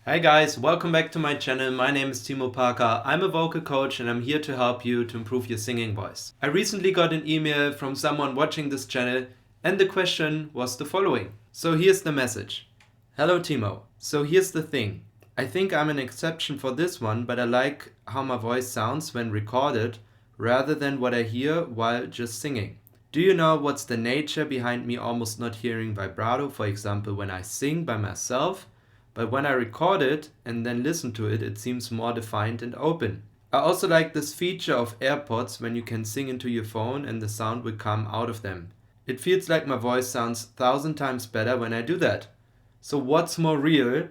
Hi guys, welcome back to my channel. My name is Timo Parker. I'm a vocal coach and I'm here to help you to improve your singing voice. I recently got an email from someone watching this channel and the question was the following. So here's the message. Hello Timo. So here's the thing. I think I'm an exception for this one, but I like how my voice sounds when recorded rather than what I hear while just singing. Do you know what's the nature behind me almost not hearing vibrato, for example, when I sing by myself? But when I record it and then listen to it, it seems more defined and open. I also like this feature of AirPods when you can sing into your phone and the sound will come out of them. It feels like my voice sounds 1,000 times better when I do that. So what's more real?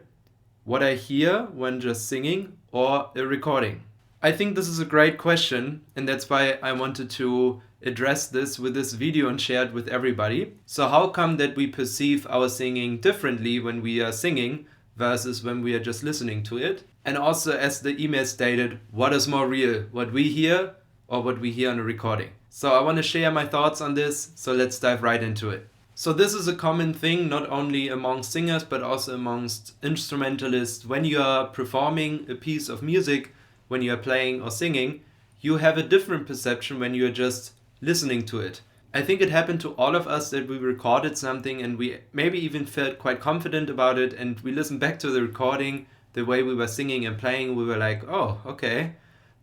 What I hear when just singing or a recording? I think this is a great question and that's why I wanted to address this with this video and share it with everybody. So how come that we perceive our singing differently when we are singing versus when we are just listening to it? And also, as the email stated, what is more real, what we hear or what we hear on a recording? So I want to share my thoughts on this, so let's dive right into it. So this is a common thing not only among singers but also amongst instrumentalists. When you are performing a piece of music, when you are playing or singing, you have a different perception when you are just listening to it. I think it happened to all of us that we recorded something and we maybe even felt quite confident about it, and we listened back to the recording, the way we were singing and playing, we were like, oh, okay,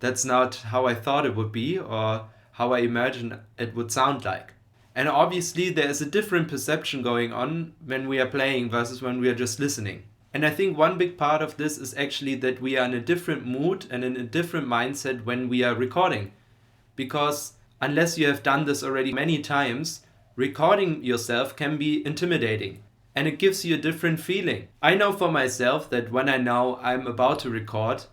that's not how I thought it would be or how I imagined it would sound like. And obviously there is a different perception going on when we are playing versus when we are just listening. And I think one big part of this is actually that we are in a different mood and in a different mindset when we are recording. Because unless you have done this already many times, recording yourself can be intimidating and it gives you a different feeling. I know for myself that when I know I'm about to record,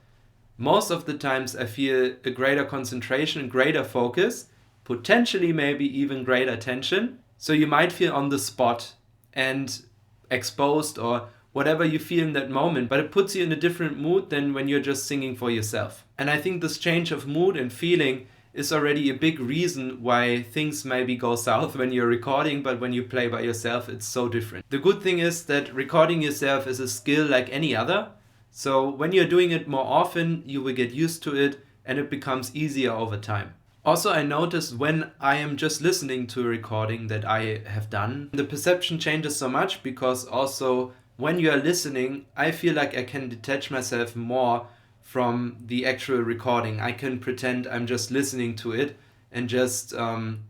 most of the times I feel a greater concentration, greater focus, potentially maybe even greater tension. So you might feel on the spot and exposed or whatever you feel in that moment, but it puts you in a different mood than when you're just singing for yourself. And I think this change of mood and feeling is already a big reason why things maybe go south when you're recording, but when you play by yourself, it's so different. The good thing is that recording yourself is a skill like any other. So when you're doing it more often, you will get used to it and it becomes easier over time. Also, I noticed when I am just listening to a recording that I have done, the perception changes so much because also when you are listening, I feel like I can detach myself more from the actual recording. I can pretend I'm just listening to it and just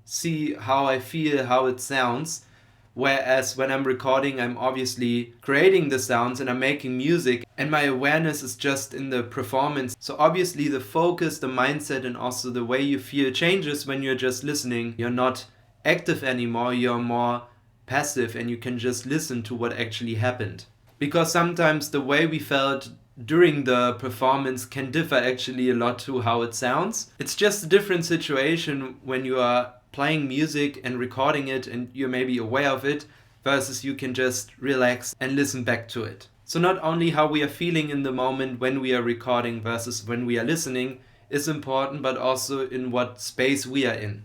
see how I feel, how it sounds. Whereas when I'm recording, I'm obviously creating the sounds and I'm making music and my awareness is just in the performance. So obviously the focus, the mindset and also the way you feel changes when you're just listening. You're not active anymore, you're more passive and you can just listen to what actually happened. Because sometimes the way we felt during the performance can differ actually a lot to how it sounds. It's just a different situation when you are playing music and recording it and you're maybe aware of it versus you can just relax and listen back to it. So not only how we are feeling in the moment when we are recording versus when we are listening is important, but also in what space we are in.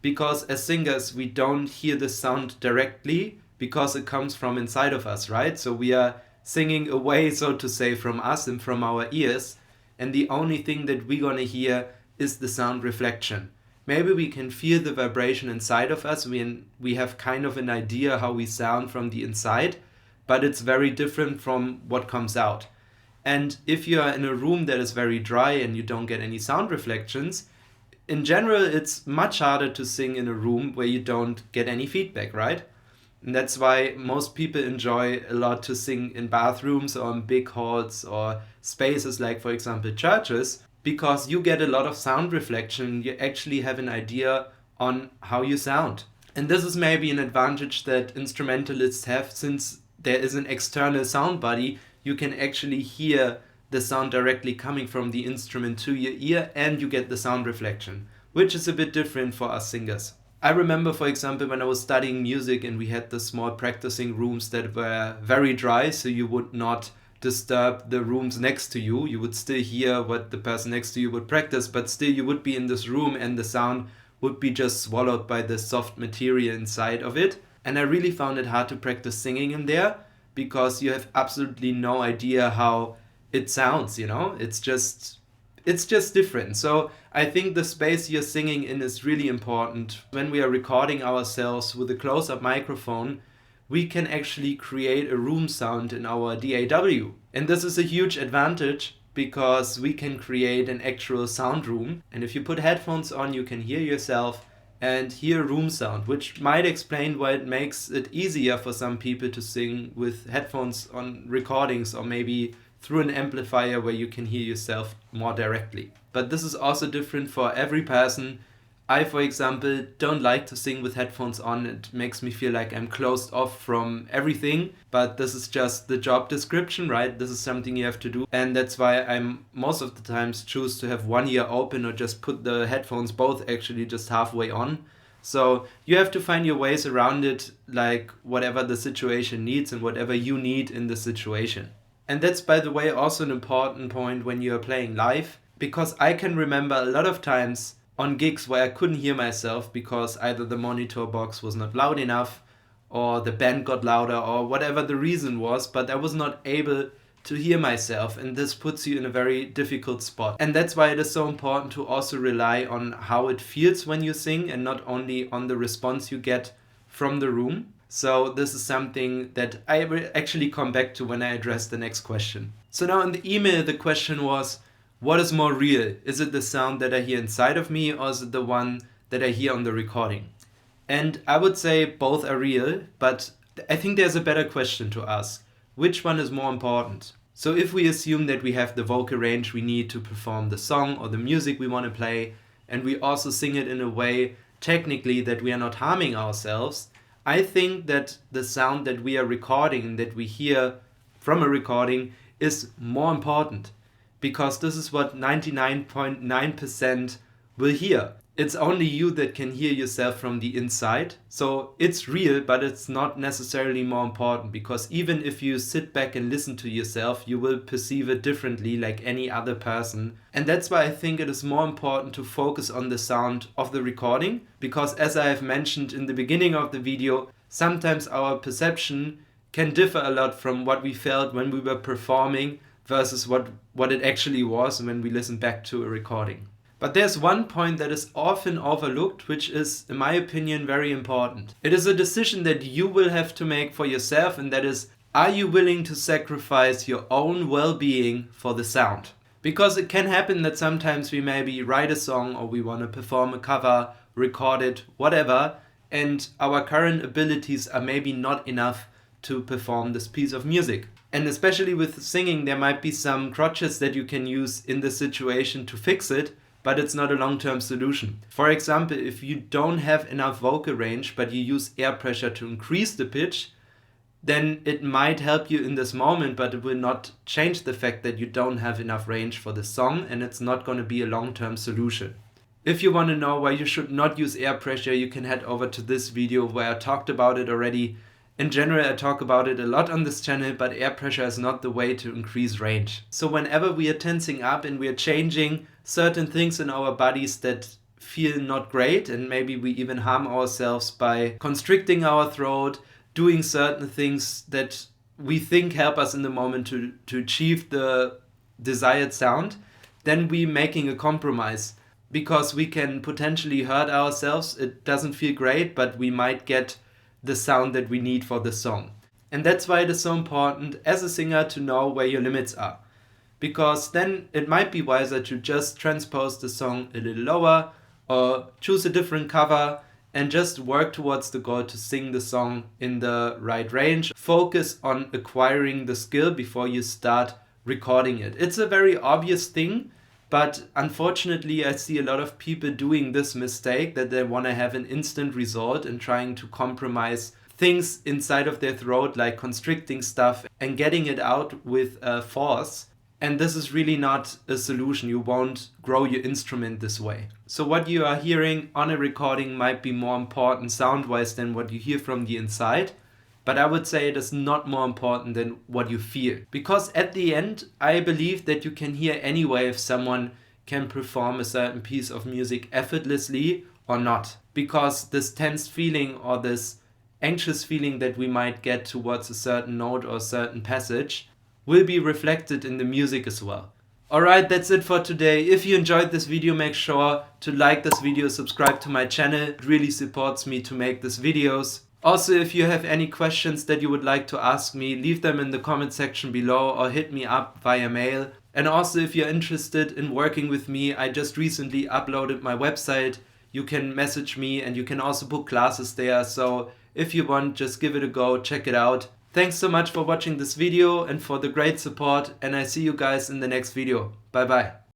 Because as singers we don't hear the sound directly because it comes from inside of us, right? So we are singing away, so to say, from us and from our ears, and the only thing that we're gonna hear is the sound reflection. Maybe we can feel the vibration inside of us, we have kind of an idea how we sound from the inside, but it's very different from what comes out. And if you are in a room that is very dry and you don't get any sound reflections, in general it's much harder to sing in a room where you don't get any feedback, right? And that's why most people enjoy a lot to sing in bathrooms or in big halls or spaces like, for example, churches, because you get a lot of sound reflection. You actually have an idea on how you sound. And this is maybe an advantage that instrumentalists have, since there is an external sound body, you can actually hear the sound directly coming from the instrument to your ear and you get the sound reflection, which is a bit different for us singers. I remember, for example, when I was studying music and we had the small practicing rooms that were very dry, so you would not disturb the rooms next to you. You would still hear what the person next to you would practice, but still you would be in this room and the sound would be just swallowed by the soft material inside of it. And I really found it hard to practice singing in there because you have absolutely no idea how it sounds, it's just different. So I think the space you're singing in is really important. When we are recording ourselves with a close-up microphone, we can actually create a room sound in our DAW. And this is a huge advantage because we can create an actual sound room. And if you put headphones on, you can hear yourself and hear room sound, which might explain why it makes it easier for some people to sing with headphones on recordings, or maybe through an amplifier where you can hear yourself more directly. But this is also different for every person. I, for example, don't like to sing with headphones on. It makes me feel like I'm closed off from everything. But this is just the job description, right? This is something you have to do. And that's why I'm most of the times choose to have one ear open, or just put the headphones both actually just halfway on. So you have to find your ways around it, like whatever the situation needs and whatever you need in the situation. And that's, by the way, also an important point when you're playing live, because I can remember a lot of times on gigs where I couldn't hear myself because either the monitor box was not loud enough or the band got louder or whatever the reason was, but I was not able to hear myself, and this puts you in a very difficult spot. And that's why it is so important to also rely on how it feels when you sing and not only on the response you get from the room. So this is something that I will actually come back to when I address the next question. So now in the email, the question was, what is more real? Is it the sound that I hear inside of me, or is it the one that I hear on the recording? And I would say both are real, but I think there's a better question to ask. Which one is more important? So if we assume that we have the vocal range we need to perform the song or the music we want to play, and we also sing it in a way technically that we are not harming ourselves, I think that the sound that we are recording, that we hear from a recording, is more important, because this is what 99.9% will hear. It's only you that can hear yourself from the inside. So it's real, but it's not necessarily more important, because even if you sit back and listen to yourself, you will perceive it differently like any other person. And that's why I think it is more important to focus on the sound of the recording, because as I have mentioned in the beginning of the video, sometimes our perception can differ a lot from what we felt when we were performing versus what it actually was when we listen back to a recording. But there's one point that is often overlooked, which is, in my opinion, very important. It is a decision that you will have to make for yourself, and that is, are you willing to sacrifice your own well-being for the sound? Because it can happen that sometimes we maybe write a song, or we want to perform a cover, record it, whatever, and our current abilities are maybe not enough to perform this piece of music. And especially with singing, there might be some crutches that you can use in the situation to fix it, but it's not a long-term solution. For example, if you don't have enough vocal range, but you use air pressure to increase the pitch, then it might help you in this moment, but it will not change the fact that you don't have enough range for the song, and it's not going to be a long-term solution. If you want to know why you should not use air pressure, you can head over to this video where I talked about it already. In general, I talk about it a lot on this channel, but air pressure is not the way to increase range. So whenever we are tensing up and we are changing certain things in our bodies that feel not great, and maybe we even harm ourselves by constricting our throat, doing certain things that we think help us in the moment to achieve the desired sound, then we're making a compromise, because we can potentially hurt ourselves. It doesn't feel great, but we might get the sound that we need for the song. And that's why it is so important as a singer to know where your limits are. Because then it might be wiser to just transpose the song a little lower, or choose a different cover and just work towards the goal to sing the song in the right range. Focus on acquiring the skill before you start recording it. It's a very obvious thing, but unfortunately I see a lot of people doing this mistake, that they want to have an instant result and trying to compromise things inside of their throat, like constricting stuff and getting it out with force. And this is really not a solution. You won't grow your instrument this way. So what you are hearing on a recording might be more important sound-wise than what you hear from the inside. But I would say it is not more important than what you feel. Because at the end, I believe that you can hear anyway if someone can perform a certain piece of music effortlessly or not. Because this tense feeling or this anxious feeling that we might get towards a certain note or a certain passage will be reflected in the music as well. Alright, that's it for today. If you enjoyed this video, make sure to like this video, subscribe to my channel. It really supports me to make these videos. Also, if you have any questions that you would like to ask me, leave them in the comment section below or hit me up via mail. And also, if you're interested in working with me, I just recently uploaded my website. You can message me and you can also book classes there. So if you want, just give it a go, check it out. Thanks so much for watching this video and for the great support, and I see you guys in the next video. Bye bye.